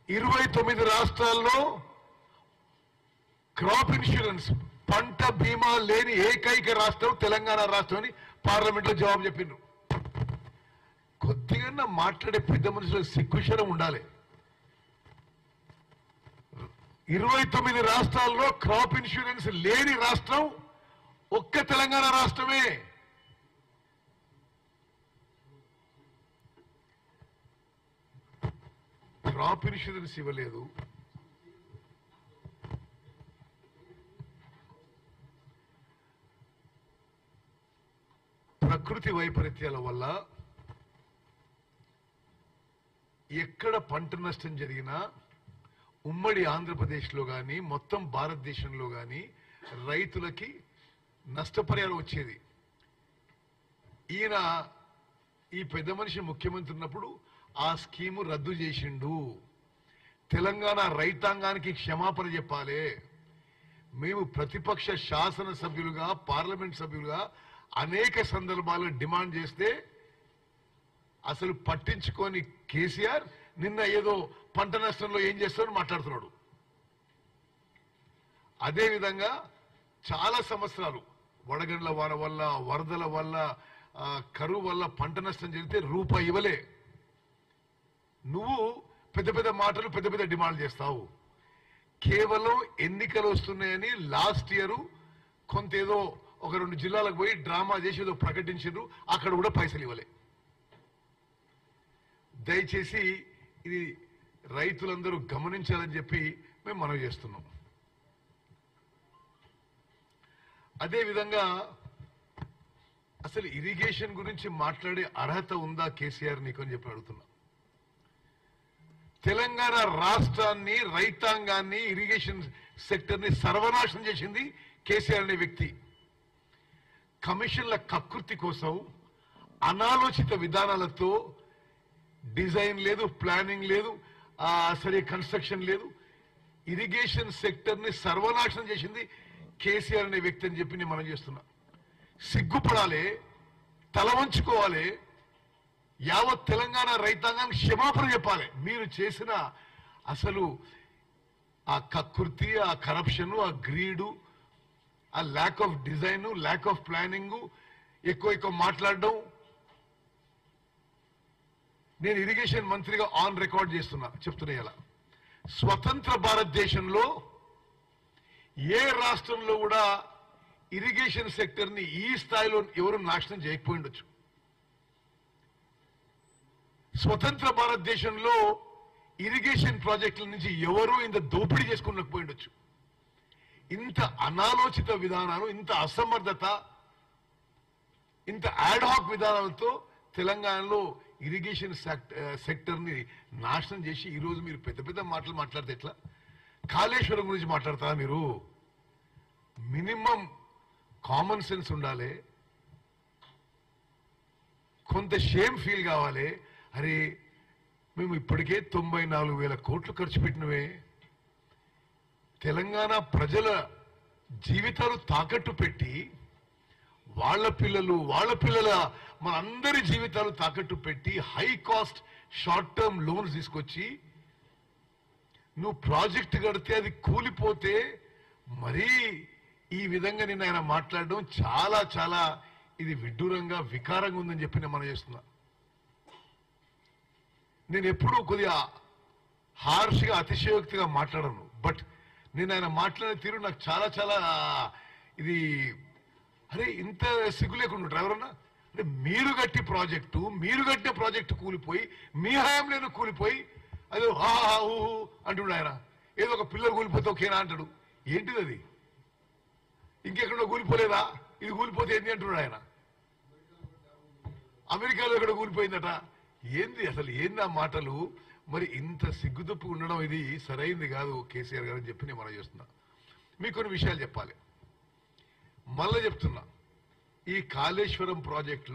29 రాష్ట్రాల్లో crop insurance పంట బీమా లేని ఏకైక రాష్ట్రం తెలంగాణ రాష్ట్రం అని పార్లమెంట్ లో జవాబు చెప్పిండ్రు. కొద్దిగా మాట్లాడే పెద్ద మనుషులకు సిగ్గుశరం ఉండాలి. 29 రాష్ట్రాల్లో క్రాప్ ఇన్సూరెన్స్ లేని రాష్ట్రం ఒక్క తెలంగాణ రాష్ట్రమే. క్రాప్ ఇన్సూరెన్స్ ఇవ్వలేదు, ప్రకృతి వైపరీత్యాల వల్ల ఎక్కడ పంట నష్టం జరిగినా ఉమ్మడి ఆంధ్రప్రదేశ్లో కానీ మొత్తం భారతదేశంలో కానీ రైతులకి నష్టపరిహారం వచ్చేది. ఈయన ఈ పెద్ద మనిషి ముఖ్యమంత్రి ఉన్నప్పుడు ఆ స్కీము రద్దు చేసిండు. తెలంగాణ రైతాంగానికి క్షమాపణ చెప్పాలి. మేము ప్రతిపక్ష శాసనసభ్యులుగా పార్లమెంట్ సభ్యులుగా అనేక సందర్భాల్లో డిమాండ్ చేస్తే అసలు పట్టించుకొని కేసీఆర్ నిన్న ఏదో పంట నష్టంలో ఏం చేస్తారో మాట్లాడుతున్నాడు. అదేవిధంగా చాలా సంవత్సరాలు వడగండ్ల వాన వల్ల వరదల వల్ల కరువు వల్ల పంట నష్టం జరిగితే రూపాయి ఇవ్వలే. నువ్వు పెద్ద పెద్ద మాటలు పెద్ద పెద్ద డిమాండ్ చేస్తావు. కేవలం ఎన్నికలు వస్తున్నాయని లాస్ట్ ఇయర్ కొంత ఏదో ఒక 2 జిల్లాలకు పోయి డ్రామా చేసి ఏదో ప్రకటించారు, అక్కడ కూడా పైసలు ఇవ్వలే. దయచేసి ఇది రైతులందరూ గమనించాలని చెప్పి మేము మనవి చేస్తున్నాం. అదేవిధంగా అసలు ఇరిగేషన్ గురించి మాట్లాడే అర్హత ఉందా కేసీఆర్ నీకు అని చెప్పి అడుగుతున్నా. తెలంగాణ రాష్ట్రాన్ని రైతాంగాన్ని ఇరిగేషన్ సెక్టర్ ని సర్వనాశనం చేసింది కేసీఆర్ అనే వ్యక్తి. కమిషన్ల కకృతి కోసం అనాలోచిత విధానాలతో డిజైన్ లేదు, ప్లానింగ్ లేదు, సరే కన్స్ట్రక్షన్ లేదు, ఇరిగేషన్ సెక్టర్ ని సర్వనాశనం చేసింది కేసీఆర్ అనే వ్యక్తి అని చెప్పి నేను మనం చేస్తున్నా. సిగ్గుపడాలి, తల వంచుకోవాలి. యావత్ తెలంగాణ రైతాంగానికి క్షమాపణ చెప్పాలి. మీరు చేసిన అసలు ఆ కకృతి, ఆ కరప్షన్, ఆ గ్రీడు, ఆ lack of design, lack of planning, ఎక్కువ మాట్లాడడం. నేను ఇరిగేషన్ మంత్రిగా ఆన్ రికార్డ్ చెప్తున్నా ఇలా స్వతంత్ర భారతదేశంలో ఏ రాష్ట్రంలో కూడా ఇరిగేషన్ సెక్టర్ ని ఈ స్థాయిలో ఎవరు నాశనం చేయకపోయిండొచ్చు. స్వతంత్ర భారతదేశంలో ఇరిగేషన్ ప్రాజెక్టుల నుంచి ఎవరు ఇంత దోపిడీ చేసుకోలేకపోయిండొచ్చు. ఇంత అనాలోచిత విధానాలు, ఇంత అసమర్థత, ఇంత యాడ్హాక్ విధానాలతో తెలంగాణలో ఇరిగేషన్ సెక్టర్ ని నాశనం చేసి ఈరోజు మీరు పెద్ద పెద్ద మాటలు మాట్లాడితే ఎట్లా? కాళేశ్వరం గురించి మాట్లాడతారా మీరు? మినిమం కామన్ సెన్స్ ఉండాలి, కొంత షేమ్ ఫీల్ కావాలి. అరే మేము ఇప్పటికే 94,000 కోట్లు ఖర్చు పెట్టినవే, తెలంగాణ ప్రజల జీవితాలు తాకట్టు పెట్టి వాళ్ళ పిల్లల మనందరి జీవితాలు తాకట్టు పెట్టి high cost short term loans తీసుకొచ్చి నువ్వు ప్రాజెక్ట్ కడితే అది కూలిపోతే మరీ ఈ విధంగా నిన్న ఆయన మాట్లాడడం చాలా చాలా ఇది విడ్డూరంగా వికారంగా ఉందని చెప్పి నేను మనం చేస్తున్నా. నేను ఎప్పుడూ కొద్దిగా హార్ష్గా అతిశయోక్తిగా మాట్లాడను, బట్ నేను ఆయన మాట్లాడే తీరు నాకు చాలా చాలా ఇది అరే ఇంత సిగ్గు లేకుండా డ్రైవర్ అంటే మీరు కట్టిన ప్రాజెక్టు కూలిపోయి మీ హయాంలో కూలిపోయి అదే అంటున్నాడు ఆయన. ఏదో ఒక పిల్లలు కూలిపోతే ఓకేనా అంటాడు. ఏంటిది అది? ఇంకెక్కడో కూలిపోలేదా? ఇది కూలిపోతే ఏంటి అంటున్నాడు ఆయన. అమెరికాలో ఎక్కడ కూలిపోయిందట. ఏంది అసలు ఏంది ఆ మాటలు? మరి ఇంత సిగ్గుదప్పు ఉండడం ఇది సరైంది కాదు కేసీఆర్ గారు అని చెప్పి నేను మనం చేస్తున్నా. మీకు కొన్ని విషయాలు చెప్పాలి. మళ్ళీ చెప్తున్నా, ఈ కాళేశ్వరం ప్రాజెక్టు